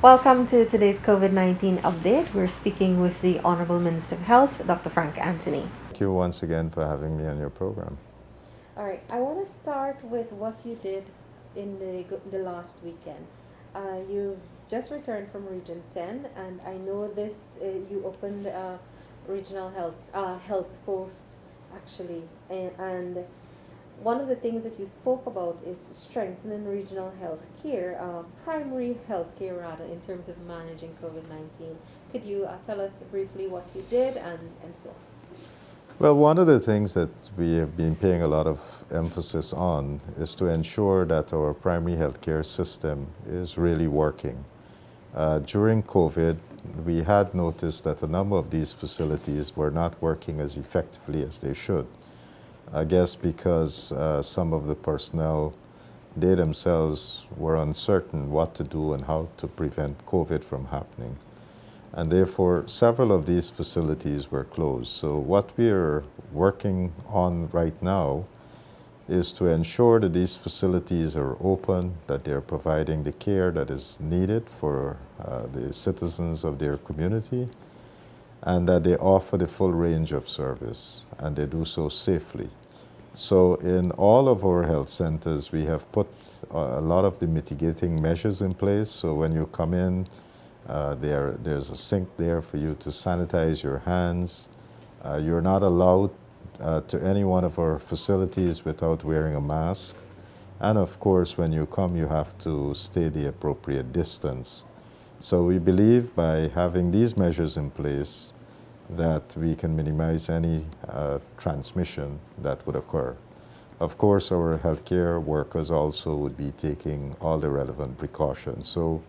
Welcome to today's COVID-19 update. We're speaking with the Honorable Minister of Health, Dr. Frank Anthony. Thank you once again for having me on your program. All right, I want to start with what you did in the last weekend. You've just returned from Region 10, and I know this you opened a regional health post actually, and one of the things that you spoke about is strengthening regional health care, primary health care rather, in terms of managing COVID-19. Could you tell us briefly what you did and so on? Well, one of the things that we have been paying a lot of emphasis on is to ensure that our primary healthcare system is really working. During COVID, we had noticed that a number of these facilities were not working as effectively as they should. I guess because some of the personnel, they themselves were uncertain what to do and how to prevent COVID from happening. And therefore, several of these facilities were closed. So what we are working on right now is to ensure that these facilities are open, that they're providing the care that is needed for the citizens of their community, and that they offer the full range of service, and they do so safely. So in all of our health centers, we have put a lot of the mitigating measures in place. So when you come in, there's a sink there for you to sanitize your hands. You're not allowed to any one of our facilities without wearing a mask. And of course, when you come, you have to stay the appropriate distance. So we believe by having these measures in place that we can minimize any transmission that would occur. Of course, our healthcare workers also would be taking all the relevant precautions. So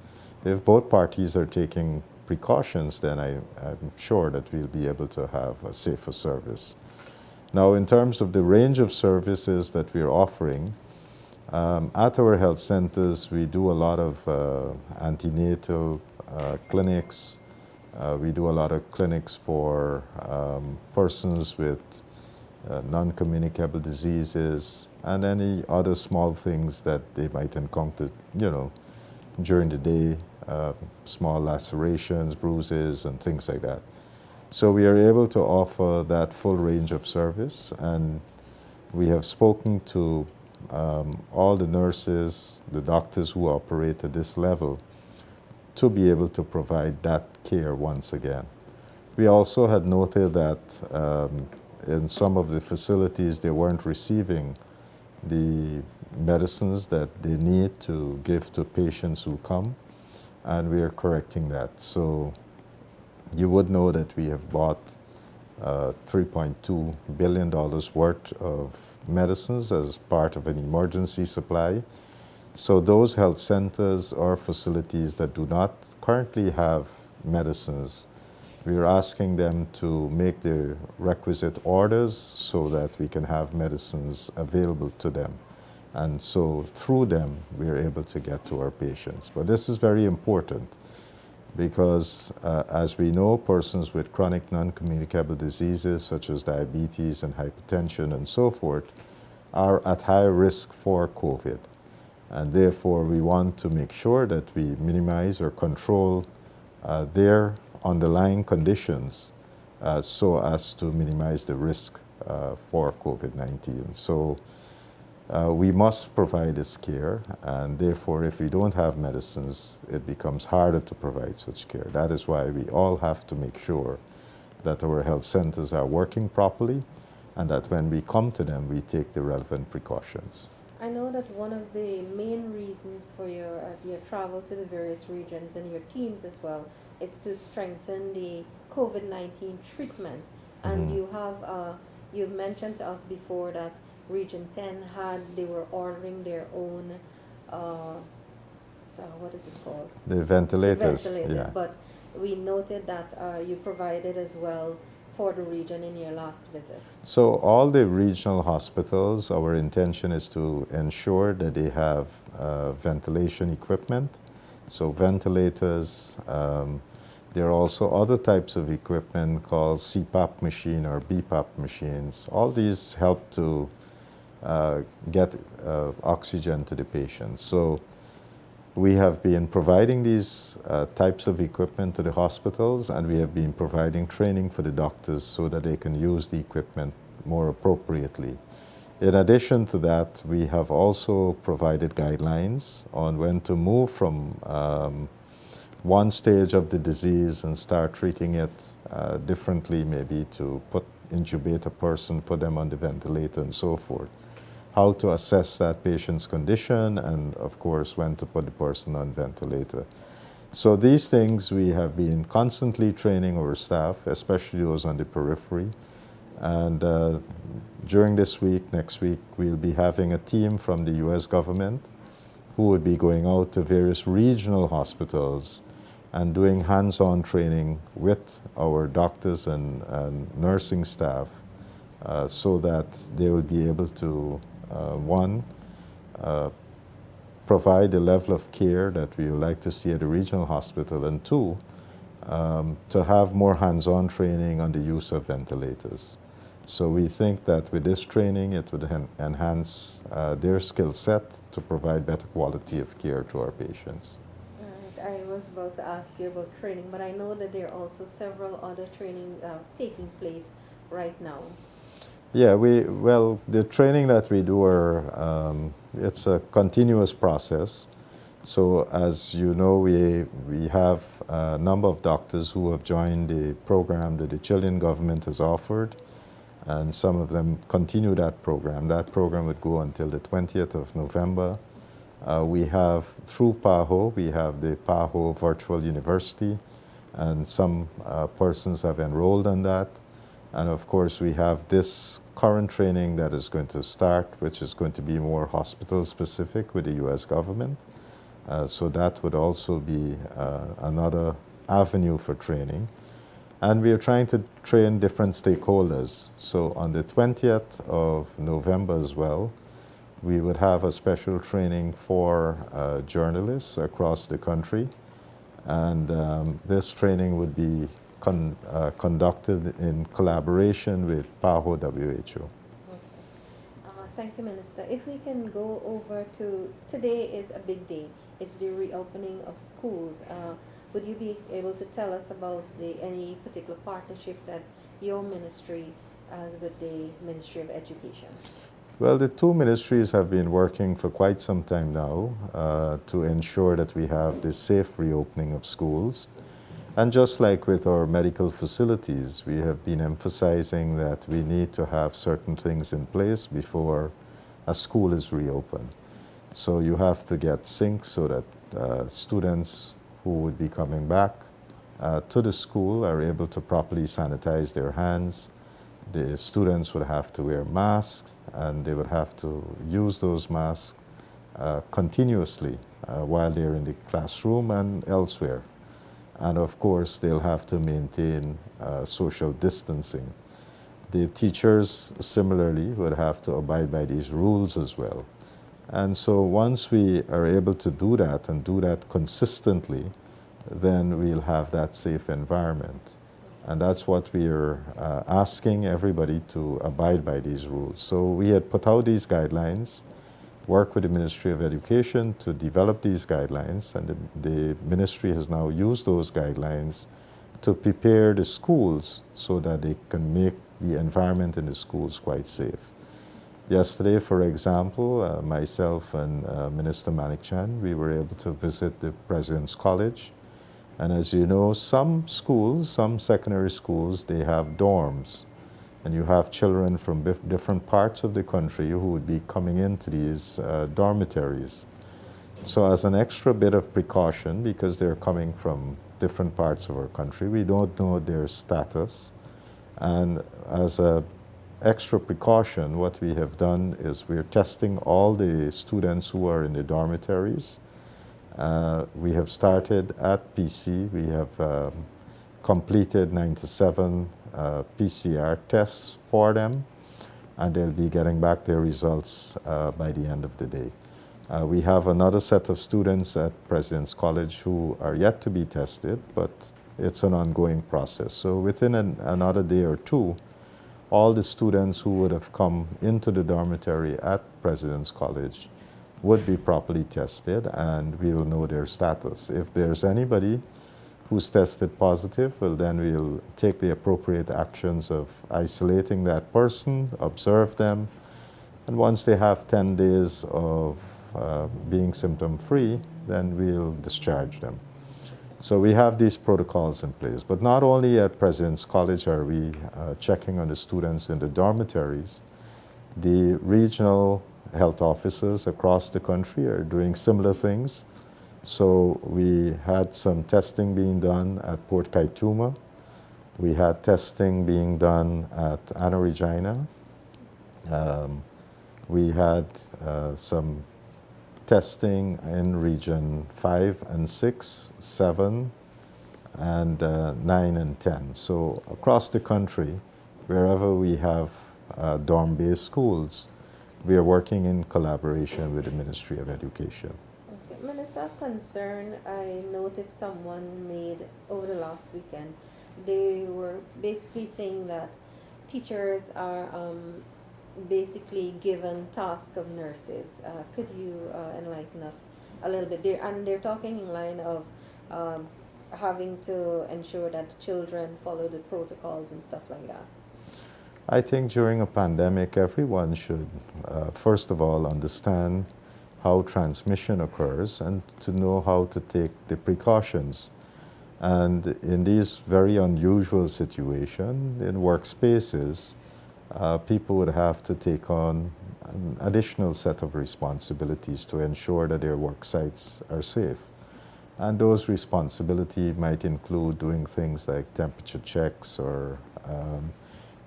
if both parties are taking precautions, then I'm sure that we'll be able to have a safer service. Now, in terms of the range of services that we're offering, at our health centers, we do a lot of antenatal clinics. We do a lot of clinics for persons with non-communicable diseases and any other small things that they might encounter, during the day, small lacerations, bruises, and things like that. So we are able to offer that full range of service, and we have spoken to all the nurses, the doctors who operate at this level to be able to provide that care once again. We also had noted that in some of the facilities they weren't receiving the medicines that they need to give to patients who come, and we are correcting that. So you would know that we have bought $3.2 billion worth of medicines as part of an emergency supply. So those health centers or facilities that do not currently have medicines, we are asking them to make the requisite orders so that we can have medicines available to them. And so through them, we are able to get to our patients. But this is very important because, as we know, persons with chronic non-communicable diseases such as diabetes and hypertension and so forth are at higher risk for COVID. And therefore, we want to make sure that we minimize or control their underlying conditions so as to minimize the risk for COVID-19. So we must provide this care, and therefore, if we don't have medicines, it becomes harder to provide such care. That is why we all have to make sure that our health centers are working properly, and that when we come to them, we take the relevant precautions. I know that one of the main reasons for your travel to the various regions and your teams as well is to strengthen the COVID-19 treatment. And you've mentioned to us before that Region 10 they were ordering their own, what is it called? The ventilators. The ventilator. Yeah. But we noted that you provided as well for the region in your last visit. So all the regional hospitals, our intention is to ensure that they have ventilation equipment. So ventilators, there are also other types of equipment called CPAP machine or BPAP machines. All these help to get oxygen to the patient. So We have been providing these types of equipment to the hospitals, and we have been providing training for the doctors so that they can use the equipment more appropriately. In addition to that, we have also provided guidelines on when to move from one stage of the disease and start treating it differently, maybe to intubate a person, put them on the ventilator and so forth. How to assess that patient's condition, and of course when to put the person on ventilator. So these things we have been constantly training our staff, especially those on the periphery. And during this week, next week, we'll be having a team from the US government who would be going out to various regional hospitals and doing hands-on training with our doctors and nursing staff so that they will be able to, one, provide the level of care that we would like to see at a regional hospital, and two, to have more hands-on training on the use of ventilators. So we think that with this training, it would enhance their skill set to provide better quality of care to our patients. Right. I was about to ask you about training, but I know that there are also several other training taking place right now. Yeah, well, the training that we do it's a continuous process. So as you know, we have a number of doctors who have joined the program that the Chilean government has offered, and some of them continue that program. That program would go until the 20th of November. We have, through PAHO, we have the PAHO Virtual University, and some persons have enrolled on that. And of course, we have this current training that is going to start, which is going to be more hospital-specific with the US government. So that would also be another avenue for training. And we are trying to train different stakeholders. So on the 20th of November as well, we would have a special training for journalists across the country. And this training would be conducted in collaboration with PAHO WHO. Okay. Thank you, Minister. If we can go over to, today is a big day. It's the reopening of schools. Would you be able to tell us about any particular partnership that your ministry has with the Ministry of Education? Well, the two ministries have been working for quite some time now to ensure that we have the safe reopening of schools. And just like with our medical facilities, we have been emphasizing that we need to have certain things in place before a school is reopened. So you have to get sinks so that students who would be coming back to the school are able to properly sanitize their hands. The students would have to wear masks, and they would have to use those masks continuously while they're in the classroom and elsewhere. And of course, they'll have to maintain social distancing. The teachers, similarly, would have to abide by these rules as well. And so once we are able to do that and do that consistently, then we'll have that safe environment. And that's what we are asking everybody to abide by these rules. So we had put out these guidelines, worked with the Ministry of Education to develop these guidelines, and the ministry has now used those guidelines to prepare the schools so that they can make the environment in the schools quite safe. Yesterday, for example, myself and Minister Manikchand, we were able to visit the President's College. And as you know, some schools, some secondary schools, they have dorms. And you have children from different parts of the country who would be coming into these dormitories. So as an extra bit of precaution, because they're coming from different parts of our country, we don't know their status. And as an extra precaution, what we have done is we're testing all the students who are in the dormitories. We have started at PC. We have completed 97 PCR tests for them, and they'll be getting back their results by the end of the day. We have another set of students at President's College who are yet to be tested, but it's an ongoing process. So within another day or two, all the students who would have come into the dormitory at President's College would be properly tested, and we will know their status. If there's anybody who's tested positive, well, then we'll take the appropriate actions of isolating that person, observe them, and once they have 10 days of being symptom-free, then we'll discharge them. So we have these protocols in place. But not only at President's College are we checking on the students in the dormitories, the regional health officers across the country are doing similar things. So we had some testing being done at Port Kaituma. We had testing being done at Anna Regina. We had some testing in region 5 and 6, 7, and 9 and 10. So across the country, wherever we have dorm-based schools, we are working in collaboration with the Ministry of Education. Okay. Minister, of concern I noted someone made over the last weekend. They were basically saying that teachers are basically given task of nurses. Could you enlighten us a little bit there? And they're talking in line of having to ensure that children follow the protocols and stuff like that. I think during a pandemic, everyone should, first of all, understand how transmission occurs and to know how to take the precautions. And in these very unusual situations, in workspaces, people would have to take on an additional set of responsibilities to ensure that their work sites are safe. And those responsibilities might include doing things like temperature checks or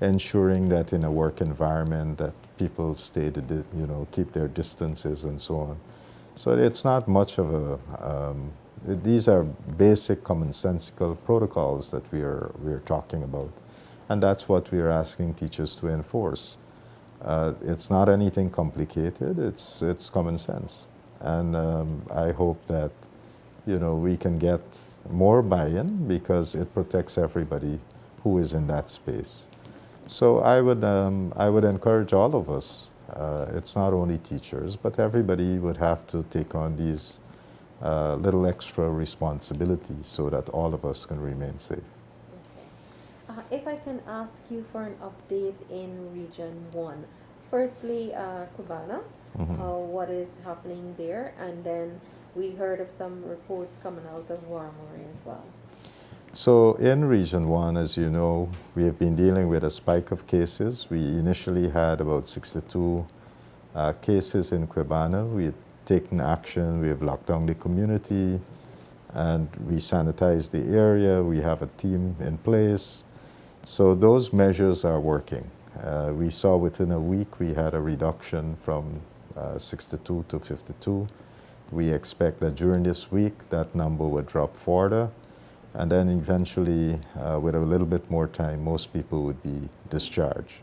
ensuring that in a work environment that people stay, keep their distances and so on. So it's not much of a, these are basic commonsensical protocols that we're talking about. And that's what we're asking teachers to enforce. It's not anything complicated, it's common sense. And I hope that, we can get more buy-in because it protects everybody who is in that space. So I would encourage all of us, it's not only teachers, but everybody would have to take on these little extra responsibilities so that all of us can remain safe. If I can ask you for an update in Region 1. Firstly, Cubana, what is happening there? And then we heard of some reports coming out of Warmore as well. So in Region 1, as you know, we have been dealing with a spike of cases. We initially had about 62 cases in Cubana. We had taken action. We have locked down the community, and we sanitized the area. We have a team in place. So those measures are working. We saw within a week we had a reduction from 62 to 52. We expect that during this week that number would drop further, and then eventually, with a little bit more time, most people would be discharged.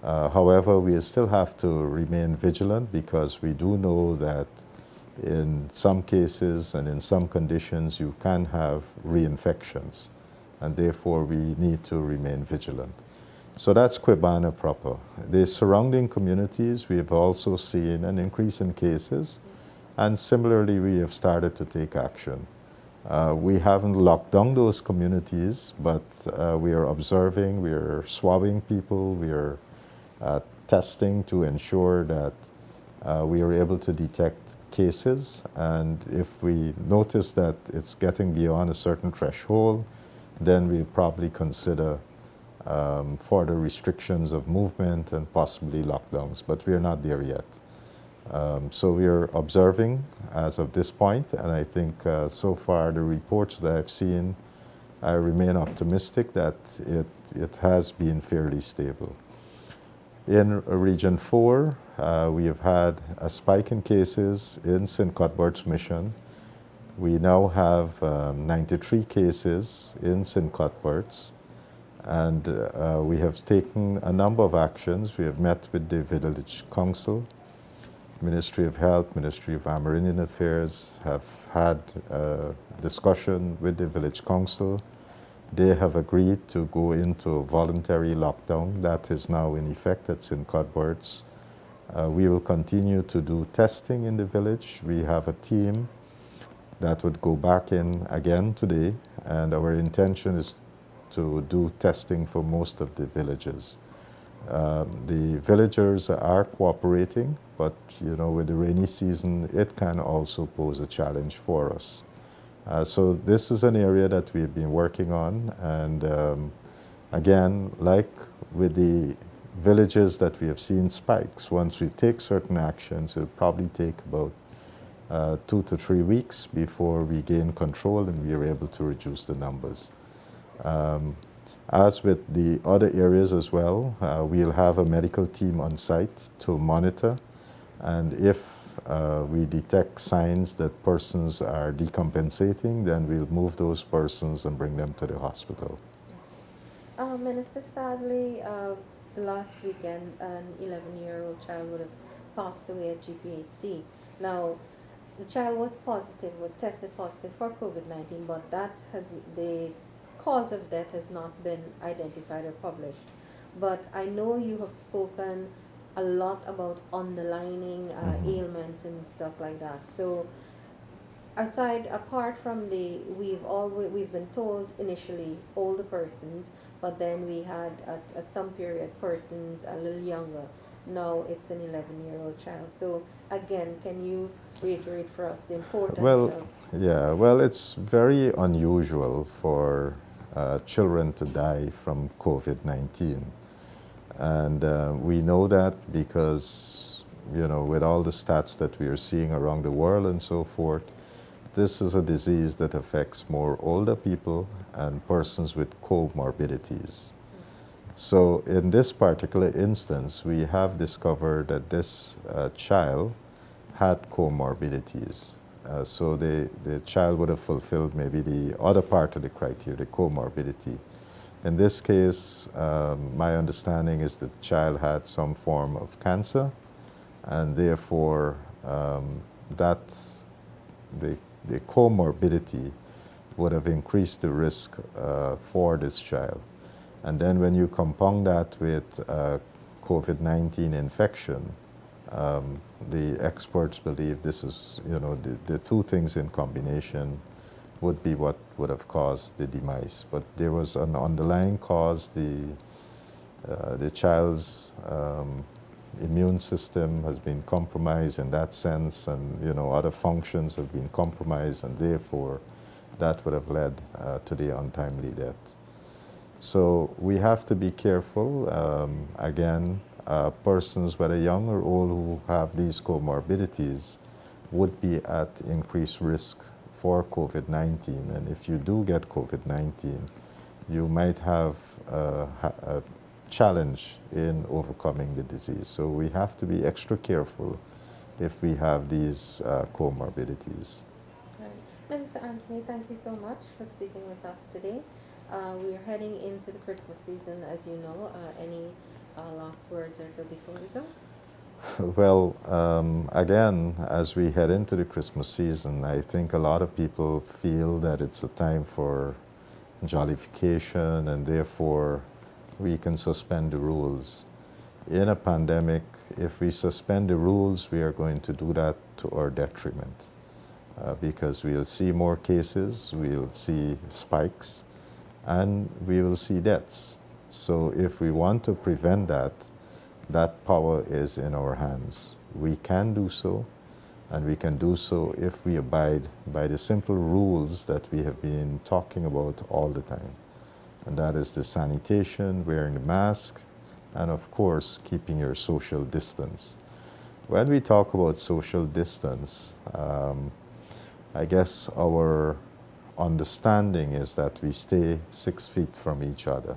However, we still have to remain vigilant because we do know that in some cases and in some conditions you can have reinfections, and therefore we need to remain vigilant. So that's Cubana proper. The surrounding communities, we have also seen an increase in cases, and similarly we have started to take action. We haven't locked down those communities, but we are observing, we are swabbing people, we are testing to ensure that we are able to detect cases, and if we notice that it's getting beyond a certain threshold, then we probably consider further restrictions of movement and possibly lockdowns, but we are not there yet. So we are observing as of this point, and I think so far the reports that I've seen, I remain optimistic that it has been fairly stable. In Region 4, we have had a spike in cases in St. Cuthbert's Mission. We now have 93 cases in St. Cuthbert's, and we have taken a number of actions. We have met with the Village Council, Ministry of Health, Ministry of Amerindian Affairs have had a discussion with the Village Council. They have agreed to go into a voluntary lockdown that is now in effect at St. Cuthbert's. We will continue to do testing in the village. We have a team that would go back in again today, and our intention is to do testing for most of the villages. The villagers are cooperating, but with the rainy season, it can also pose a challenge for us. So this is an area that we've been working on, and again, like with the villages that we have seen spikes, once we take certain actions, it'll probably take about 2 to 3 weeks before we gain control and we are able to reduce the numbers. As with the other areas as well, we'll have a medical team on site to monitor, and if we detect signs that persons are decompensating, then we'll move those persons and bring them to the hospital. Minister, sadly, the last weekend, an 11-year-old child would have passed away at GPHC. Now, the child was tested positive for COVID-19, but the cause of death has not been identified or published. But I know you have spoken a lot about underlying ailments and stuff like that. So, apart from we've been told initially older persons, but then we had at some period persons a little younger. Now it's an 11-year-old child. So again, can you reiterate for us the importance of... Well, it's very unusual for children to die from COVID-19. And we know that because, with all the stats that we are seeing around the world and so forth, this is a disease that affects more older people and persons with comorbidities. So in this particular instance, we have discovered that this child had comorbidities. So the child would have fulfilled maybe the other part of the criteria, the comorbidity. In this case, my understanding is that the child had some form of cancer, and therefore the comorbidity would have increased the risk for this child. And then when you compound that with COVID-19 infection, the experts believe this is, the two things in combination would be what would have caused the demise. But there was an underlying cause. The child's immune system has been compromised in that sense, and other functions have been compromised, and therefore that would have led to the untimely death. So we have to be careful. Again, persons, whether young or old, who have these comorbidities would be at increased risk for COVID-19. And if you do get COVID-19, you might have a challenge in overcoming the disease. So we have to be extra careful if we have these comorbidities. Right. Minister Anthony, thank you so much for speaking with us today. We are heading into the Christmas season, as you know. Any last words or so before we go? Well, again, as we head into the Christmas season, I think a lot of people feel that it's a time for jollification, and therefore we can suspend the rules. In a pandemic, if we suspend the rules, we are going to do that to our detriment, because we'll see more cases, we'll see spikes, and we will see deaths. So if we want to prevent that, that power is in our hands. We can do so, and we can do so if we abide by the simple rules that we have been talking about all the time. And that is the sanitation, wearing the mask, and of course, keeping your social distance. When we talk about social distance, I guess our understanding is that we stay 6 feet from each other.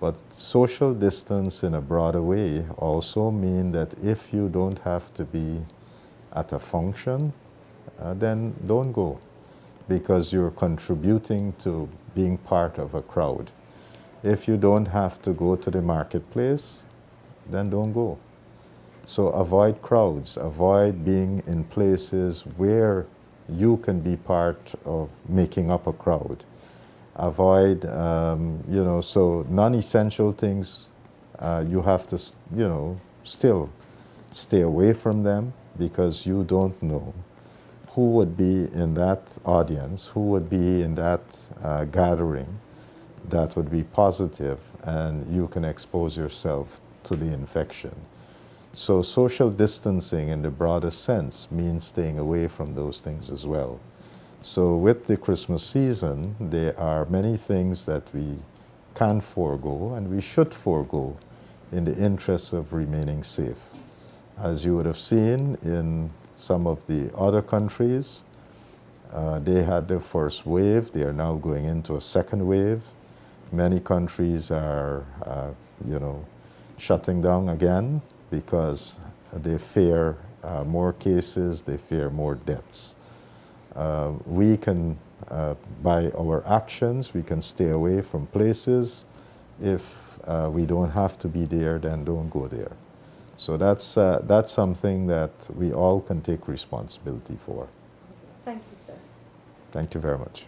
But social distance in a broader way also mean that if you don't have to be at a function, then don't go, because you're contributing to being part of a crowd. If you don't have to go to the marketplace, then don't go. So avoid crowds, avoid being in places where you can be part of making up a crowd. Avoid, so non-essential things, you have to, still stay away from them, because you don't know who would be in that audience, who would be in that gathering that would be positive, and you can expose yourself to the infection. So social distancing in the broader sense means staying away from those things as well. So with the Christmas season, there are many things that we can forego and we should forego in the interest of remaining safe. As you would have seen in some of the other countries, they had their first wave. They are now going into a second wave. Many countries are, shutting down again because they fear more cases, they fear more deaths. We can, by our actions, we can stay away from places. If we don't have to be there, then don't go there. So that's something that we all can take responsibility for. Thank you, sir. Thank you very much.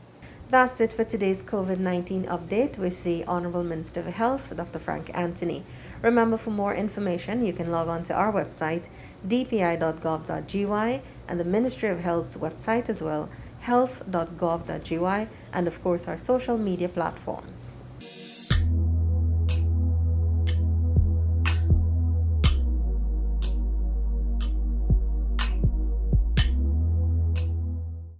That's it for today's COVID-19 update with the Honorable Minister of Health, Dr. Frank Anthony. Remember, for more information, you can log on to our website, dpi.gov.gy, and the Ministry of Health's website as well, health.gov.gy, and of course our social media platforms.